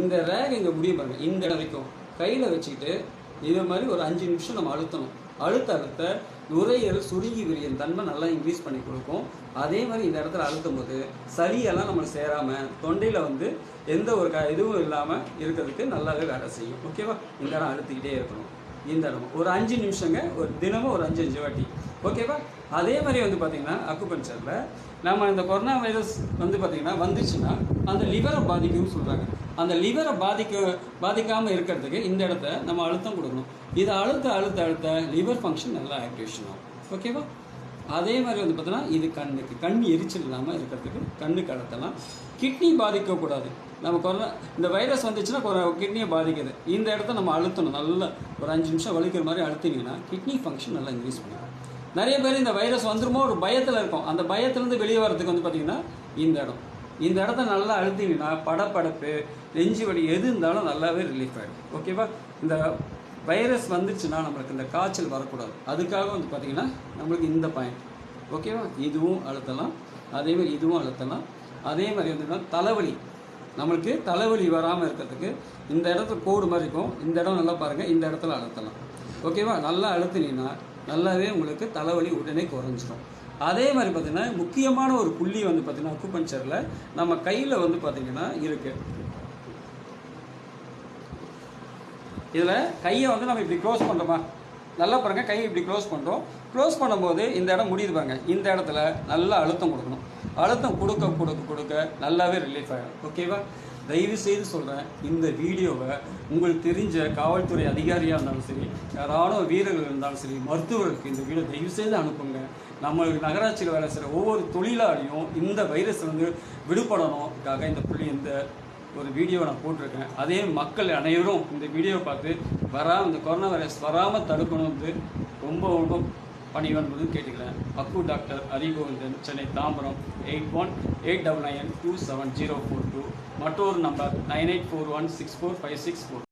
இந்த ரேக் இங்கே முடியும் பாருங்கள், இந்த இடம் வரைக்கும் கையில் வச்சுக்கிட்டு இதே மாதிரி ஒரு 5 நிமிஷம் நம்ம அழுத்தணும். அழுத்த நுரையீரல் சுருங்கி விரியும் தன்மை நல்லா இன்க்ரீஸ் பண்ணி கொடுக்கும். அதே மாதிரி இந்த இடத்துல அழுத்தும் போது சளியெல்லாம் நம்மளுக்கு சேராமல் தொண்டையில் வந்து எந்த ஒரு இதுவும் இல்லாமல் இருக்கிறதுக்கு நல்லாவே வேலை செய்யும். ஓகேவா? இந்த இடம் அழுத்திக்கிட்டே இருக்கணும். இந்த இடம் ஒரு 5 நிமிஷங்க, ஒரு தினமும் ஒரு 5 வாட்டி. ஓகேவா? அதே மாதிரி வந்து பார்த்திங்கன்னா அக்குபஞ்சரில் நம்ம இந்த கொரோனா வைரஸ் வந்து பார்த்திங்கன்னா வந்துச்சுன்னா அந்த லிவரை பாதிக்கும்னு சொல்கிறாங்க. அந்த லிவரை பாதிக்காமல் இருக்கிறதுக்கு இந்த இடத்த நம்ம அழுத்தம் கொடுக்கணும். இதை அழுத்த லிவர் ஃபங்க்ஷன் நல்லா ஆக்டிவேஷன் ஆகும். ஓகேவா? அதே மாதிரி வந்து பார்த்தோன்னா இது கண் எரிச்சல் இல்லாமல் இருக்கிறதுக்கு கண்ணுக்கு அழுத்தலாம். கிட்னி பாதிக்கக்கூடாது. நம்ம கொரோனா இந்த வைரஸ் வந்துச்சுன்னா கிட்னியை பாதிக்குது. இந்த இடத்த நம்ம அழுத்தணும். நல்லா ஒரு 5 நிமிஷம் வலிக்கிற மாதிரி அழுத்தினீங்கன்னா கிட்னி ஃபங்க்ஷன் நல்லா இன்க்ரீஸ் பண்ணும். நிறைய பேர் இந்த வைரஸ் வந்துருமோ ஒரு பயத்தில் இருக்கும். அந்த பயத்துலேருந்து வெளியே வரதுக்கு வந்து பார்த்திங்கன்னா இந்த இடத்த நல்லா அழுத்தினீங்கன்னா படப்படப்பு, நெஞ்சு வலி எது இருந்தாலும் நல்லாவே ரிலீஃப் ஆகிடும். ஓகேவா? இந்த வைரஸ் வந்துச்சுன்னா நம்மளுக்கு இந்த காய்ச்சல் வரக்கூடாது. அதுக்காக வந்து பார்த்திங்கன்னா நம்மளுக்கு இந்த பாயிண்ட். ஓகேவா? இதுவும் அழுத்தலாம், அதேமாதிரி இதுவும் அழுத்தலாம். அதே மாதிரி வந்து தலைவலி, நம்மளுக்கு தலைவலி வராமல் இருக்கிறதுக்கு இந்த இடத்துல கோடு மாதிரி இருக்கும். இந்த இடம் நல்லா பாருங்கள், இந்த இடத்துல அழுத்தலாம். ஓகேவா? நல்லா அழுத்தினீங்கன்னா நல்லாவே உங்களுக்கு தலைவலி உடனே குறைஞ்சிடும். அதே மாதிரி பார்த்திங்கன்னா முக்கியமான ஒரு புள்ளி வந்து பார்த்திங்கன்னா அக்குபஞ்சரில் நம்ம கையில் வந்து பார்த்திங்கன்னா இருக்குது. இதில் கையை வந்து நம்ம இப்படி க்ளோஸ் பண்ணுறோமா, நல்லா பாருங்கள், கையை இப்படி க்ளோஸ் பண்ணுறோம். க்ளோஸ் பண்ணும்போது இந்த இடம் முடியுது பாருங்கள், இந்த இடத்துல நல்லா அழுத்தம் கொடுக்கணும். அழுத்தம் கொடுக்க நல்லாவே ரிலீஃப் ஆகிடும். ஓகேவா? தயவு செய்து சொல்கிறேன், இந்த வீடியோவை உங்களுக்கு தெரிஞ்ச காவல்துறை அதிகாரியாக இருந்தாலும் சரி, ராணுவ வீரர்கள் இருந்தாலும் சரி, மருத்துவர்களுக்கு இந்த வீடியோ தயவு செய்து அனுப்புங்க. நம்மளுக்கு நகராட்சியில் வேலை செய்கிற ஒவ்வொரு தொழிலாளியும் இந்த வைரஸ் வந்து விடுபடணும்காக இந்த ஒரு வீடியோவை நான் போட்டிருக்கேன். அதே மக்கள் அனைவரும் இந்த வீடியோவை பார்த்து இந்த கொரோனா வைரஸ் வராமல் தடுக்கணும்னு ரொம்ப பணிவன்பது கேட்டுக்கிறேன். அக்கு டாக்டர் ஹரிகோவிந்தன், சென்னை தாம்பரம், 8189927042. மற்றொரு நம்பர் 9841645642.